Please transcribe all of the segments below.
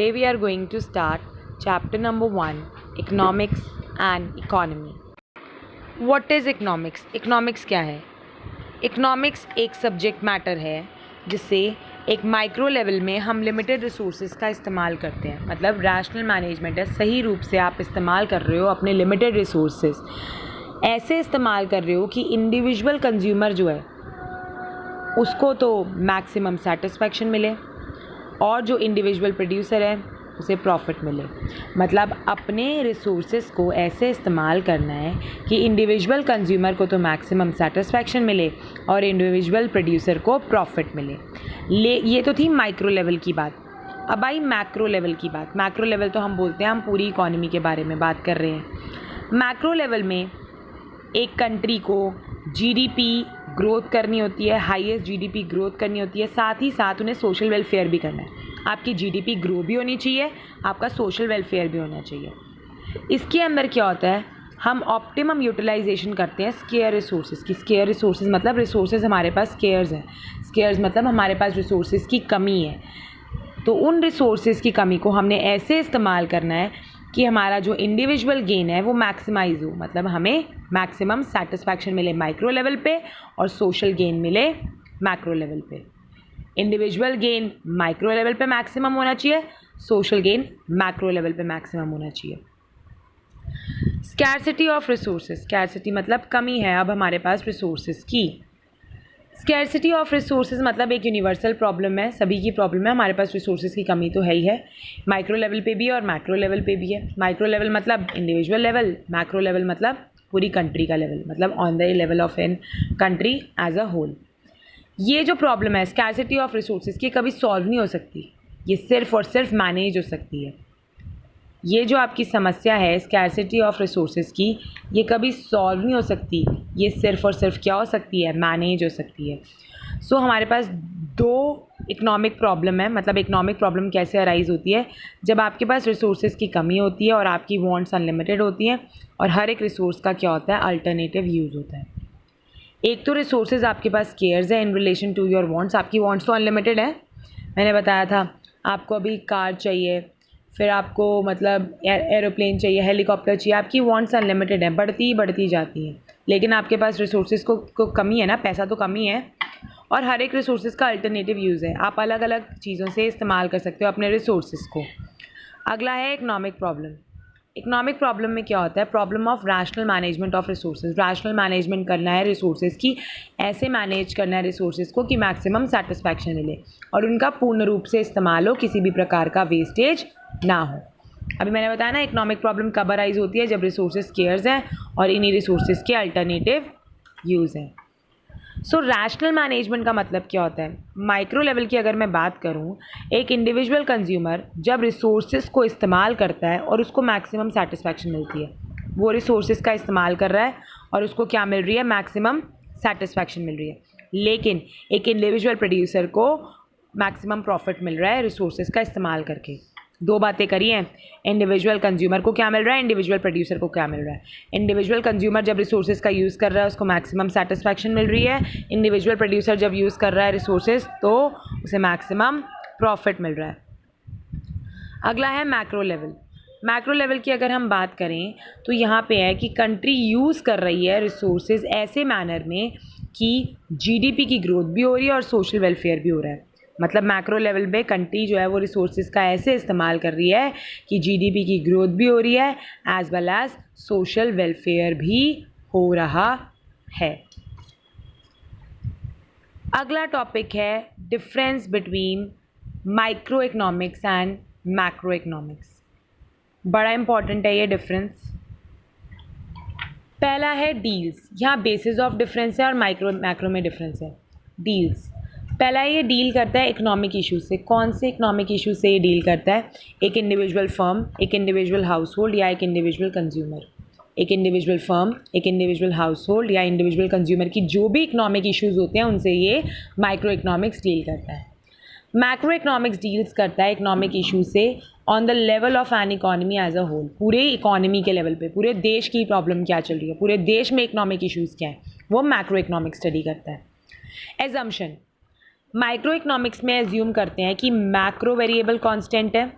Today we are going to start chapter number 1, Economics and Economy. What is economics? Economics क्या है? Economics एक subject matter है जिससे एक माइक्रो लेवल में हम लिमिटेड रिसोर्सेज का इस्तेमाल करते हैं, मतलब रैशनल मैनेजमेंट है। सही रूप से आप इस्तेमाल कर रहे हो अपने लिमिटेड रिसोर्सेज, ऐसे इस्तेमाल कर रहे हो कि इंडिविजुअल कंज्यूमर जो है उसको तो मैक्सिमम सेटिस्फैक्शन मिले और जो इंडिविजुअल प्रोड्यूसर है उसे प्रॉफिट मिले। मतलब अपने रिसोर्सेज को ऐसे इस्तेमाल करना है कि इंडिविजुअल कंज्यूमर को तो मैक्सिमम सेटिस्फैक्शन मिले और इंडिविजुअल प्रोड्यूसर को प्रॉफिट मिले। ये तो थी माइक्रो लेवल की बात। अब आई मैक्रो लेवल की बात। मैक्रो लेवल तो हम बोलते हैं, हम पूरी इकोनॉमी के बारे में बात कर रहे हैं। मैक्रो लेवल में एक कंट्री को जीडीपी ग्रोथ करनी होती है, हाईएस्ट जीडीपी ग्रोथ करनी होती है, साथ ही साथ उन्हें सोशल वेलफेयर भी करना है। आपकी जीडीपी ग्रो भी होनी चाहिए, आपका सोशल वेलफेयर भी होना चाहिए। इसके अंदर क्या होता है, हम ऑप्टिमम यूटिलाइजेशन करते हैं स्केयर रिसोर्सेज की। स्केयर रिसोर्सेज मतलब रिसोर्सेज हमारे पास स्केयर्स हैं। स्केयर्स मतलब हमारे पास रिसोर्सेज की कमी है। तो उन रिसोर्सेज की कमी को हमने ऐसे इस्तेमाल करना है कि हमारा जो इंडिविजुअल गेन है वो मैक्सिमाइज हो, मतलब हमें मैक्सिमम सेटिस्फैक्शन मिले माइक्रो लेवल पे और सोशल गेन मिले मैक्रो लेवल पे। इंडिविजुअल गेन माइक्रो लेवल पे मैक्सिमम होना चाहिए, सोशल गेन मैक्रो लेवल पे मैक्सिमम होना चाहिए। Scarcity of resources. स्कैरसिटी मतलब कमी है अब हमारे पास रिसोर्सेज की। स्कैरसिटी ऑफ रिसोर्सेज मतलब एक यूनिवर्सल प्रॉब्लम है, सभी की प्रॉब्लम है। हमारे पास रिसोर्सेज की कमी तो है ही है, माइक्रो लेवल पे भी और मैक्रो लेवल पे भी है। माइक्रो लेवल मतलब इंडिविजुअल लेवल, मैक्रो लेवल मतलब पूरी कंट्री का लेवल, मतलब on the level of an country as a whole. ये जो प्रॉब्लम है स्कैरसिटी ऑफ रिसोर्सेज की, कभी सॉल्व नहीं हो सकती, ये सिर्फ और सिर्फ मैनेज हो सकती है। ये जो आपकी समस्या है स्कैरसिटी ऑफ रिसोर्सेज की, ये कभी सॉल्व नहीं हो सकती, ये सिर्फ और सिर्फ क्या हो सकती है, मैनेज हो सकती है। सो हमारे पास दो इकोनॉमिक प्रॉब्लम है। मतलब इकोनॉमिक प्रॉब्लम कैसे अराइज होती है, जब आपके पास रिसोर्सेज की कमी होती है और आपकी वांट्स अनलिमिटेड होती हैं और हर एक रिसोर्स का क्या होता है, अल्टरनेटिव यूज़ होता है। एक तो रिसोर्सेज आपके पास स्केयर्स है in relation to your wants. आपकी वांट्स तो अनलिमिटेड है, मैंने बताया था आपको अभी कार चाहिए, फिर आपको मतलब एरोप्लेन चाहिए, हेलीकॉप्टर चाहिए। आपकी वांट्स अनलिमिटेड है, बढ़ती जाती हैं, लेकिन आपके पास रिसोर्सेज को कमी है ना, पैसा तो कमी है और हर एक रिसोर्सेज का अल्टरनेटिव यूज़ है। आप अलग अलग चीज़ों से इस्तेमाल कर सकते हो अपने रिसोर्सेज को। अगला है इकोनॉमिक प्रॉब्लम। इकोनॉमिक प्रॉब्लम में क्या होता है, problem of rational management of resources. Rational management करना है रिसोर्सेज की, ऐसे मैनेज करना है रिसोर्सेज को कि मैक्सिमम सेटिस्फैक्शन मिले और उनका पूर्ण रूप से इस्तेमाल हो, किसी भी प्रकार का वेस्टेज ना हो। अभी मैंने बताया ना इकोनॉमिक प्रॉब्लम कब अराइज होती है, जब रिसोर्सेज स्केयर्स हैं और इन्हीं रिसोर्सेज के अल्टरनेटिव यूज़ हैं। सो रैशनल मैनेजमेंट का मतलब क्या होता है, माइक्रो लेवल की अगर मैं बात करूं, एक इंडिविजुअल कंज्यूमर जब रिसोर्सेज को इस्तेमाल करता है और उसको मैक्सिमम सेटिस्फैक्शन मिलती है, वो रिसोर्सेज का इस्तेमाल कर रहा है और उसको क्या मिल रही है, मैक्सिमम सेटिस्फैक्शन मिल रही है। लेकिन एक इंडिविजुअल प्रोड्यूसर को मैक्सिमम प्रॉफिट मिल रहा है रिसोर्सेज का इस्तेमाल करके। दो बातें करी हैं, इंडिविजुअल कंज्यूमर को क्या मिल रहा है, इंडिविजुअल प्रोड्यूसर को क्या मिल रहा है। इंडिविजुअल कंज्यूमर जब रिसोर्सेज का यूज़ कर रहा है उसको मैक्सिमम सेटिस्फैक्शन मिल रही है, इंडिविजुअल प्रोड्यूसर जब यूज़ कर रहा है रिसोर्सेज तो उसे मैक्सिमम प्रॉफिट मिल रहा है। अगला है मैक्रो लेवल। मैक्रो लेवल की अगर हम बात करें तो यहाँ पे है कि कंट्री यूज़ कर रही है रिसोर्सेज ऐसे मैनर में कि जीडीपी की ग्रोथ भी हो रही है और सोशल वेलफेयर भी हो रहा है। मतलब मैक्रो लेवल पे कंट्री जो है वो रिसोर्सेज का ऐसे इस्तेमाल कर रही है कि जीडीपी की ग्रोथ भी हो रही है as well as social welfare भी हो रहा है। अगला टॉपिक है difference between micro economics and macro economics. बड़ा इंपॉर्टेंट है ये डिफरेंस। पहला है डील्स। यहाँ बेसिस ऑफ डिफरेंस है और मैक्रो में डिफरेंस है। डील्स, पहला ये डील करता है इकोनॉमिक इश्यूज से। कौन से इकोनॉमिक इश्यूज से ये डील करता है, एक इंडिविजुअल फर्म, एक इंडिविजुअल हाउस होल्ड या एक इंडिविजुअल कंज्यूमर। एक इंडिविजुअल फर्म, एक इंडिविजुअल हाउस होल्ड या इंडिविजुअल कंज्यूमर की जो भी इकोनॉमिक इश्यूज होते हैं उनसे ये माइक्रो इकोनॉमिक्स डील करता है। मैक्रो इकोनॉमिक्स डील्स करता है इकोनॉमिक इशू से on the level of an economy as a whole. पूरे इकॉनमी के लेवल पे, पूरे देश की प्रॉब्लम क्या चल रही है, पूरे देश में इकोनॉमिक इश्यूज़ क्या है, वो मैक्रो इकोनॉमिक्स स्टडी करता है। एजम्पशन, माइक्रो इकोनॉमिक्स में एज्यूम करते हैं कि मैक्रो वेरिएबल कांस्टेंट है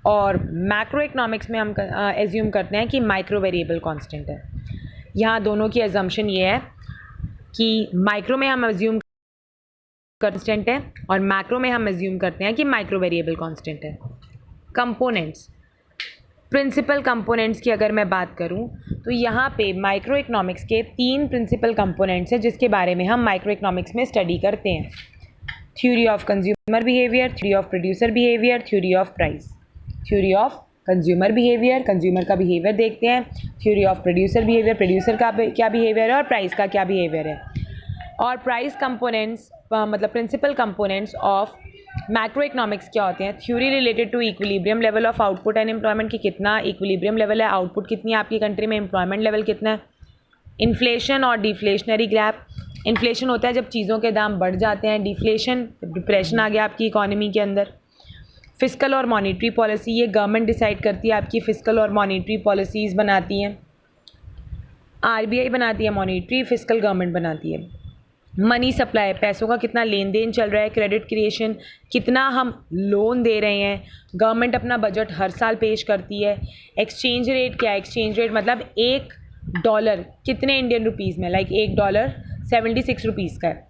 और मैक्रो इकोनॉमिक्स में हम एज्यूम करते हैं कि माइक्रो वेरिएबल कांस्टेंट है। यहाँ दोनों की एजम्पशन ये है कि माइक्रो में हम एज्यूम कांस्टेंट है और मैक्रो में हम एज्यूम करते हैं कि माइक्रो वेरिएबल कांस्टेंट है। कंपोनेंट्स, प्रिंसिपल कंपोनेंट्स की अगर मैं बात करूं तो यहाँ पे माइक्रो इकोनॉमिक्स के 3 प्रिंसिपल कंपोनेंट्स हैं जिसके बारे में हम माइक्रो इकोनॉमिक्स में स्टडी करते हैं। Theory of consumer behaviour, theory of producer behaviour, theory of price. Theory of consumer behaviour, consumer का बिहेवियर देखते हैं। Theory of producer behaviour, producer का क्या बिहेवियर है और प्राइस का क्या बिहेवियर है। और प्राइस कंपोनेंट्स मतलब principal components of macro economics क्या होते हैं। Theory related to equilibrium level of output and employment, की कितना इक्विलिब्रियम लेवल है, आउटपुट कितनी है आपकी कंट्री में, एम्प्लॉयमेंट लेवल कितना है। इन्फ्लेशन और डिफ्लेशनरी गैप, इन्फ्लेशन होता है जब चीज़ों के दाम बढ़ जाते हैं, डिफ्लेशन डिप्रेशन आ गया आपकी इकोनॉमी के अंदर। फिस्कल और मॉनिटरी पॉलिसी, ये गवर्नमेंट डिसाइड करती है आपकी फिस्कल और मॉनिटरी पॉलिसीज़ बनाती हैं। आरबीआई बनाती है मॉनिटरी, फिस्कल गवर्नमेंट बनाती है। मनी सप्लाई, पैसों का कितना लेन देन चल रहा है। क्रेडिट क्रिएशन, कितना हम लोन दे रहे हैं। गवर्नमेंट अपना बजट हर साल पेश करती है। एक्सचेंज रेट क्या है, एक्सचेंज रेट मतलब $1 कितने इंडियन रुपीज़ में, लाइक $1 76 रुपीज़ का है,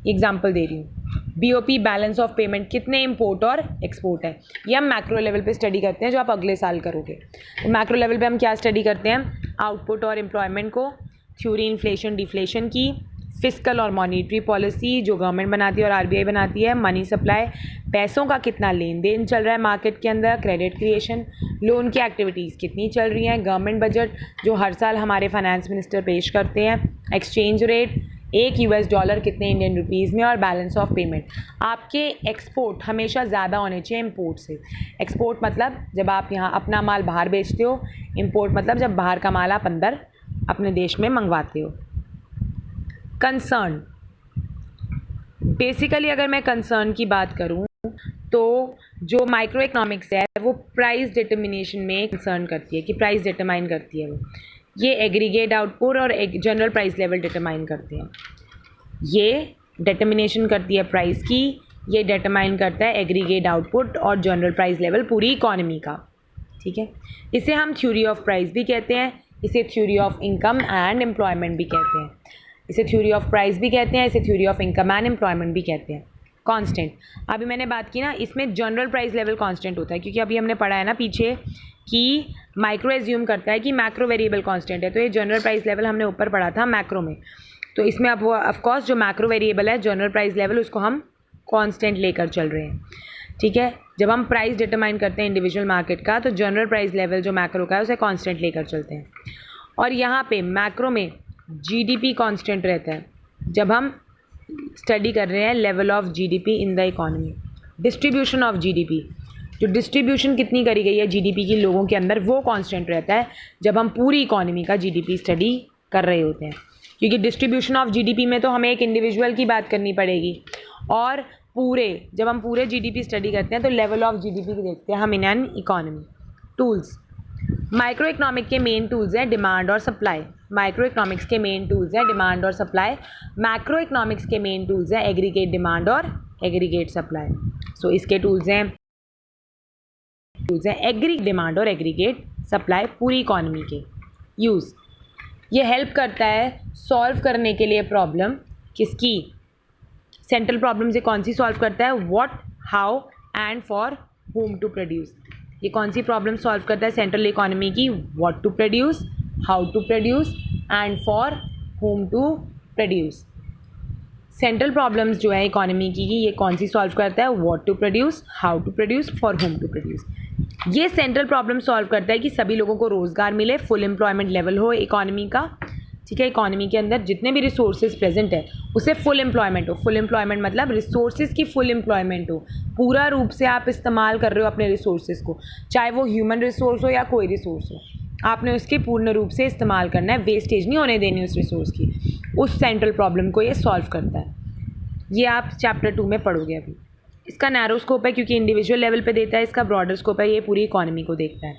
एग्जाम्पल दे रही हूँ। बीओपी, बैलेंस ऑफ पेमेंट, कितने इंपोर्ट और एक्सपोर्ट है। ये हम मैक्रो लेवल पे स्टडी करते हैं जो आप अगले साल करोगे। तो मैक्रो लेवल पे हम क्या स्टडी करते हैं, आउटपुट और एम्प्लॉयमेंट को, थ्योरी इन्फ्लेशन डिफ्लेशन की, फिस्कल और मॉनिटरी पॉलिसी जो गवर्नमेंट बनाती है और आरबीआई बनाती है, मनी सप्लाई, पैसों का कितना लेन देन चल रहा है मार्केट के अंदर, क्रेडिट क्रिएशन, लोन की एक्टिविटीज़ कितनी चल रही हैं, गवर्नमेंट बजट जो हर साल हमारे फाइनेंस मिनिस्टर पेश करते हैं, एक्सचेंज रेट, $1 कितने इंडियन रुपीज़ में, और बैलेंस ऑफ पेमेंट। आपके एक्सपोर्ट हमेशा ज़्यादा होने चाहिए इम्पोर्ट से। एक्सपोर्ट मतलब जब आप यहाँ अपना माल बाहर बेचते हो, इम्पोर्ट मतलब जब बाहर का माल आप अंदर अपने देश में मंगवाते हो। कंसर्न, बेसिकली अगर मैं कंसर्न की बात करूं तो जो माइक्रो इकोनॉमिक्स है वो प्राइस डिटर्मिनेशन में कंसर्न करती है कि प्राइस डिटरमाइन करती है। वो ये एग्रीगेट आउटपुट और एक जनरल प्राइस लेवल डिटरमाइन करते हैं। ये डिटर्मिनेशन करती है प्राइस की, ये डिटरमाइन करता है एग्रीगेट आउटपुट और जनरल प्राइस लेवल पूरी इकोनॉमी का। ठीक है, इसे हम थ्योरी ऑफ प्राइस भी कहते हैं, इसे theory of income and employment भी कहते हैं, इसे थ्योरी ऑफ प्राइस भी कहते हैं, इसे theory of income and employment भी कहते हैं। कांस्टेंट, अभी मैंने बात की ना, इसमें जनरल प्राइस लेवल कांस्टेंट होता है क्योंकि अभी हमने पढ़ा है ना पीछे कि माइक्रो एज्यूम करता है कि मैक्रो वेरिएबल कांस्टेंट है, तो ये जनरल प्राइस लेवल हमने ऊपर पढ़ा था मैक्रो में। तो इसमें अब वो ऑफकोर्स जो मैक्रो वेरिएबल है जनरल प्राइस लेवल, उसको हम कांस्टेंट लेकर चल रहे हैं। ठीक है, जब हम प्राइस डिटरमाइन करते हैं इंडिविजुअल मार्केट का तो जनरल प्राइस लेवल जो मैक्रो का है उसे कांस्टेंट लेकर चलते हैं। और यहाँ पे मैक्रो में जीडीपी कांस्टेंट रहता है जब हम स्टडी कर रहे हैं level of GDP in the economy. Distribution of GDP, जो डिस्ट्रीब्यूशन कितनी करी गई है जीडीपी की लोगों के अंदर, वो कांस्टेंट रहता है जब हम पूरी इकोनॉमी का जीडीपी स्टडी कर रहे होते हैं। क्योंकि डिस्ट्रीब्यूशन ऑफ जीडीपी में तो हमें एक इंडिविजुअल की बात करनी पड़ेगी, और जब हम पूरे जीडीपी स्टडी करते हैं तो लेवल ऑफ जीडीपी की देखते हैं हम in an economy. Tools, micro economic के मेन टूल्स हैं डिमांड और सप्लाई। माइक्रो इकोनॉमिक्स के मेन टूल्स हैं डिमांड और सप्लाई। मैक्रो इकोनॉमिक्स के मेन टूल्स हैं एग्रीगेट डिमांड और एग्रीगेट सप्लाई। सो इसके टूल्स हैं एग्रीगेट डिमांड और एग्रीगेट सप्लाई पूरी इकोनॉमी के। यूज़, ये हेल्प करता है सॉल्व करने के लिए प्रॉब्लम किसकी, सेंट्रल प्रॉब्लम से कौन सी सॉल्व करता है, what, how and for whom to produce. ये कौन सी प्रॉब्लम सॉल्व करता है सेंट्रल इकोनॉमी की, what to produce, how to produce and for whom to produce. Central problems जो है इकोनॉमी की ये कौन सी सॉल्व करता है, what to produce, how to produce, for whom to produce. ये सेंट्रल प्रॉब्लम सॉल्व करता है कि सभी लोगों को रोज़गार मिले, फुल एम्प्लॉयमेंट लेवल हो इकोनॉमी का। ठीक है, इकोनॉमी के अंदर जितने भी रिसोर्सेज प्रेजेंट है उसे फुल एम्प्लॉयमेंट हो। फुल एम्प्लॉयमेंट मतलब रिसोर्सेज की फुल एम्प्लॉयमेंट हो, पूरा रूप से आप इस्तेमाल कर रहे हो अपने रिसोर्सेज को, चाहे वो ह्यूमन रिसोर्स हो या कोई रिसोर्स हो, आपने उसके पूर्ण रूप से इस्तेमाल करना है, वेस्टेज नहीं होने देनी उस रिसोर्स की। उस सेंट्रल प्रॉब्लम को ये सॉल्व करता है। ये आप चैप्टर 2 में पढ़ोगे अभी। इसका नैरो स्कोप है क्योंकि इंडिविजुअल लेवल पे देता है, इसका ब्रॉडर स्कोप है, ये पूरी इकोनॉमी को देखता है।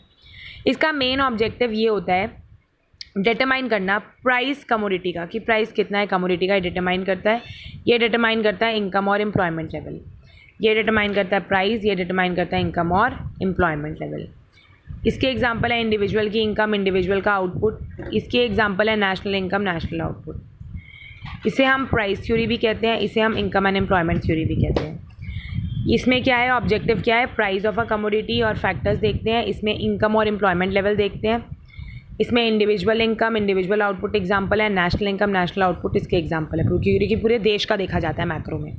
इसका मेन ऑब्जेक्टिव ये होता है डिटरमाइन करना प्राइस कमोडिटी का, कि प्राइस कितना है कमोडिटी का, डिटरमाइन करता है। ये डिटरमाइन करता है इनकम और एम्प्लॉयमेंट लेवल। ये डिटरमाइन करता है प्राइस, ये डिटरमाइन करता है इनकम और एम्प्लॉयमेंट लेवल। इसके एग्जांपल है इंडिविजुअल की इनकम, इंडिविजुअल का आउटपुट। इसके एग्जांपल है नेशनल इनकम, नेशनल आउटपुट। इसे हम प्राइस थ्योरी भी कहते हैं, इसे हम इनकम एंड एम्प्लॉयमेंट थ्योरी भी कहते हैं। इसमें क्या है, ऑब्जेक्टिव क्या है, प्राइस ऑफ अ कमोडिटी और फैक्टर्स देखते हैं। इसमें इनकम और एम्प्लॉयमेंट लेवल देखते हैं। इसमें individual income, individual output example है, नेशनल इनकम, नेशनल आउटपुट इसके एग्जांपल है, क्योंकि पूरे देश का देखा जाता है मैक्रो में।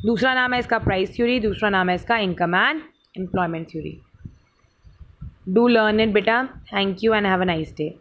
दूसरा नाम है इसका प्राइस थ्योरी, दूसरा नाम है इसका income and employment theory. Do learn it बेटा। Thank you and have a nice day.